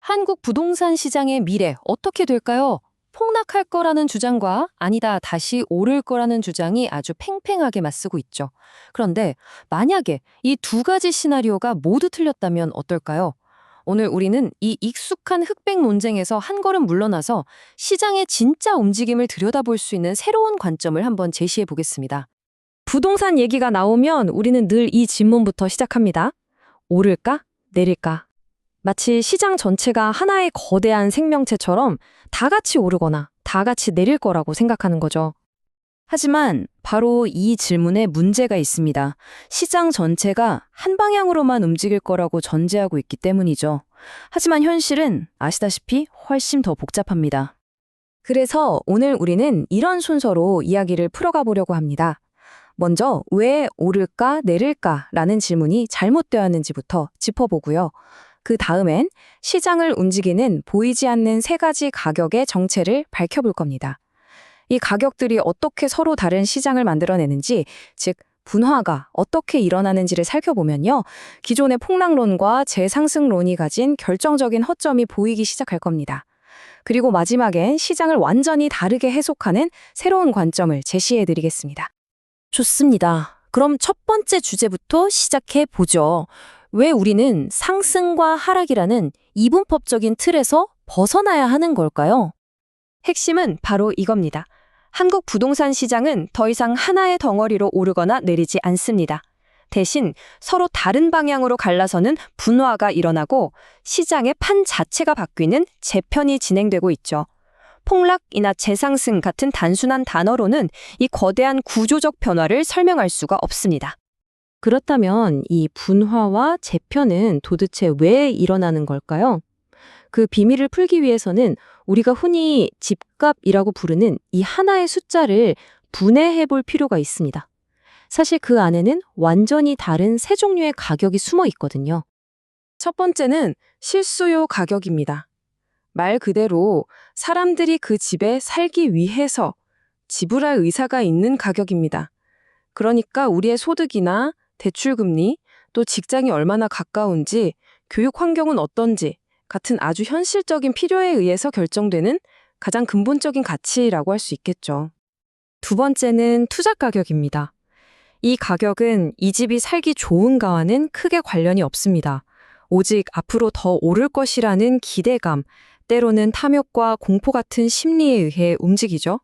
한국 부동산 시장의 미래 어떻게 될까요? 폭락할 거라는 주장과 아니다 다시 오를 거라는 주장이 아주 팽팽하게 맞서고 있죠. 그런데 만약에 이 두 가지 시나리오가 모두 틀렸다면 어떨까요? 오늘 우리는 이 익숙한 흑백 논쟁에서 한 걸음 물러나서 시장의 진짜 움직임을 들여다볼 수 있는 새로운 관점을 한번 제시해 보겠습니다. 부동산 얘기가 나오면 우리는 늘 이 질문부터 시작합니다. 오를까? 내릴까? 마치 시장 전체가 하나의 거대한 생명체처럼 다 같이 오르거나 다 같이 내릴 거라고 생각하는 거죠. 하지만 바로 이 질문에 문제가 있습니다. 시장 전체가 한 방향으로만 움직일 거라고 전제하고 있기 때문이죠. 하지만 현실은 아시다시피 훨씬 더 복잡합니다. 그래서 오늘 우리는 이런 순서로 이야기를 풀어가 보려고 합니다. 먼저 왜 오를까 내릴까라는 질문이 잘못되었는지부터 짚어보고요. 그 다음엔 시장을 움직이는 보이지 않는 세 가지 가격의 정체를 밝혀볼 겁니다. 이 가격들이 어떻게 서로 다른 시장을 만들어내는지, 즉 분화가 어떻게 일어나는지를 살펴보면요. 기존의 폭락론과 재상승론이 가진 결정적인 허점이 보이기 시작할 겁니다. 그리고 마지막엔 시장을 완전히 다르게 해석하는 새로운 관점을 제시해드리겠습니다. 좋습니다. 그럼 첫 번째 주제부터 시작해 보죠. 왜 우리는 상승과 하락이라는 이분법적인 틀에서 벗어나야 하는 걸까요? 핵심은 바로 이겁니다. 한국 부동산 시장은 더 이상 하나의 덩어리로 오르거나 내리지 않습니다. 대신 서로 다른 방향으로 갈라서는 분화가 일어나고 시장의 판 자체가 바뀌는 재편이 진행되고 있죠. 폭락이나 재상승 같은 단순한 단어로는 이 거대한 구조적 변화를 설명할 수가 없습니다. 그렇다면 이 분화와 재편은 도대체 왜 일어나는 걸까요? 그 비밀을 풀기 위해서는 우리가 흔히 집값이라고 부르는 이 하나의 숫자를 분해해 볼 필요가 있습니다. 사실 그 안에는 완전히 다른 세 종류의 가격이 숨어 있거든요. 첫 번째는 실수요 가격입니다. 말 그대로 사람들이 그 집에 살기 위해서 지불할 의사가 있는 가격입니다. 그러니까 우리의 소득이나 대출금리, 또 직장이 얼마나 가까운지, 교육 환경은 어떤지 같은 아주 현실적인 필요에 의해서 결정되는 가장 근본적인 가치라고 할 수 있겠죠. 두 번째는 투자 가격입니다. 이 가격은 이 집이 살기 좋은가와는 크게 관련이 없습니다. 오직 앞으로 더 오를 것이라는 기대감, 때로는 탐욕과 공포 같은 심리에 의해 움직이죠.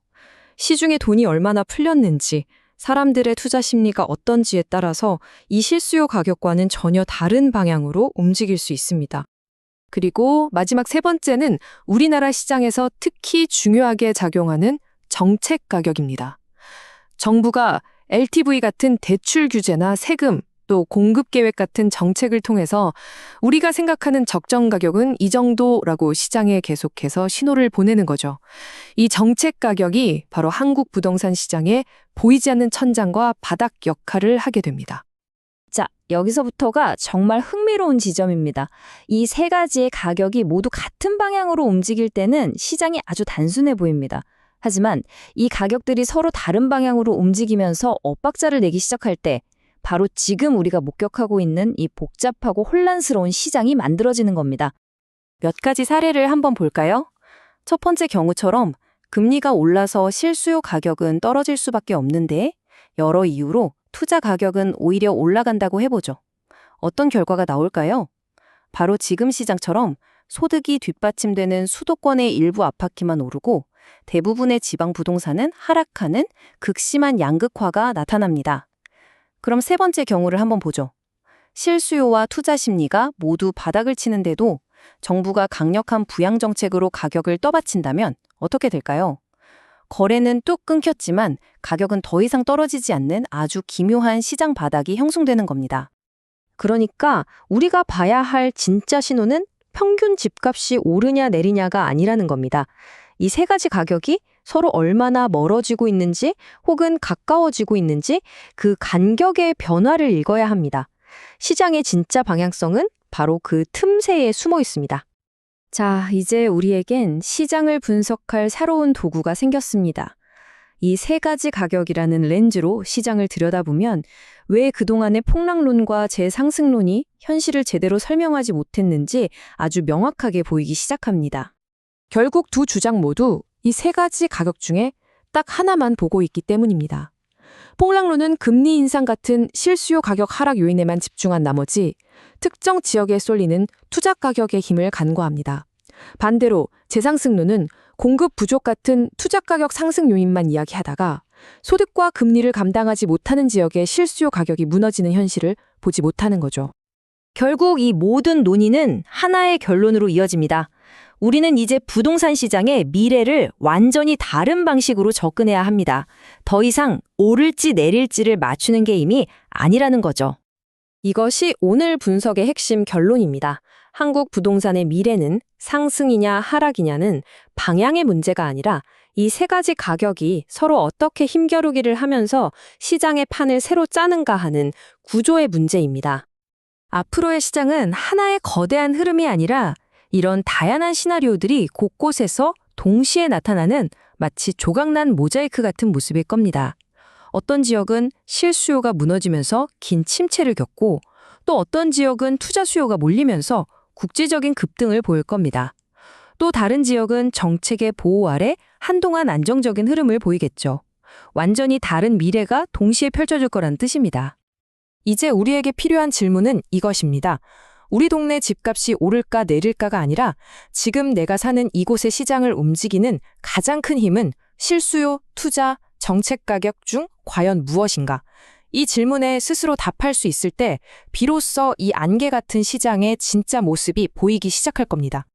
시중에 돈이 얼마나 풀렸는지, 사람들의 투자 심리가 어떤지에 따라서 이 실수요 가격과는 전혀 다른 방향으로 움직일 수 있습니다. 그리고 마지막 세 번째는 우리나라 시장에서 특히 중요하게 작용하는 정책 가격입니다. 정부가 LTV 같은 대출 규제나 세금, 또 공급 계획 같은 정책을 통해서 우리가 생각하는 적정 가격은 이 정도라고 시장에 계속해서 신호를 보내는 거죠. 이 정책 가격이 바로 한국 부동산 시장의 보이지 않는 천장과 바닥 역할을 하게 됩니다. 자, 여기서부터가 정말 흥미로운 지점입니다. 이 세 가지의 가격이 모두 같은 방향으로 움직일 때는 시장이 아주 단순해 보입니다. 하지만 이 가격들이 서로 다른 방향으로 움직이면서 엇박자를 내기 시작할 때 바로 지금 우리가 목격하고 있는 이 복잡하고 혼란스러운 시장이 만들어지는 겁니다. 몇 가지 사례를 한번 볼까요? 첫 번째 경우처럼 금리가 올라서 실수요 가격은 떨어질 수밖에 없는데 여러 이유로 투자 가격은 오히려 올라간다고 해보죠. 어떤 결과가 나올까요? 바로 지금 시장처럼 소득이 뒷받침되는 수도권의 일부 아파트만 오르고 대부분의 지방 부동산은 하락하는 극심한 양극화가 나타납니다. 그럼 세 번째 경우를 한번 보죠. 실수요와 투자 심리가 모두 바닥을 치는데도 정부가 강력한 부양 정책으로 가격을 떠받친다면 어떻게 될까요? 거래는 뚝 끊겼지만 가격은 더 이상 떨어지지 않는 아주 기묘한 시장 바닥이 형성되는 겁니다. 그러니까 우리가 봐야 할 진짜 신호는 평균 집값이 오르냐 내리냐가 아니라는 겁니다. 이 세 가지 가격이 서로 얼마나 멀어지고 있는지 혹은 가까워지고 있는지 그 간격의 변화를 읽어야 합니다. 시장의 진짜 방향성은 바로 그 틈새에 숨어 있습니다. 자, 이제 우리에겐 시장을 분석할 새로운 도구가 생겼습니다. 이 세 가지 가격이라는 렌즈로 시장을 들여다보면 왜 그동안의 폭락론과 재상승론이 현실을 제대로 설명하지 못했는지 아주 명확하게 보이기 시작합니다. 결국 두 주장 모두 이 세 가지 가격 중에 딱 하나만 보고 있기 때문입니다. 폭락론은 금리 인상 같은 실수요 가격 하락 요인에만 집중한 나머지 특정 지역에 쏠리는 투자 가격의 힘을 간과합니다. 반대로 재상승론은 공급 부족 같은 투자 가격 상승 요인만 이야기하다가 소득과 금리를 감당하지 못하는 지역의 실수요 가격이 무너지는 현실을 보지 못하는 거죠. 결국 이 모든 논의는 하나의 결론으로 이어집니다. 우리는 이제 부동산 시장의 미래를 완전히 다른 방식으로 접근해야 합니다. 더 이상 오를지 내릴지를 맞추는 게임이 아니라는 거죠. 이것이 오늘 분석의 핵심 결론입니다. 한국 부동산의 미래는 상승이냐 하락이냐는 방향의 문제가 아니라 이 세 가지 가격이 서로 어떻게 힘겨루기를 하면서 시장의 판을 새로 짜는가 하는 구조의 문제입니다. 앞으로의 시장은 하나의 거대한 흐름이 아니라 이런 다양한 시나리오들이 곳곳에서 동시에 나타나는 마치 조각난 모자이크 같은 모습일 겁니다. 어떤 지역은 실수요가 무너지면서 긴 침체를 겪고 또 어떤 지역은 투자 수요가 몰리면서 국제적인 급등을 보일 겁니다. 또 다른 지역은 정책의 보호 아래 한동안 안정적인 흐름을 보이겠죠. 완전히 다른 미래가 동시에 펼쳐질 거란 뜻입니다. 이제 우리에게 필요한 질문은 이것입니다. 우리 동네 집값이 오를까 내릴까가 아니라 지금 내가 사는 이곳의 시장을 움직이는 가장 큰 힘은 실수요, 투자, 정책 가격 중 과연 무엇인가? 이 질문에 스스로 답할 수 있을 때 비로소 이 안개 같은 시장의 진짜 모습이 보이기 시작할 겁니다.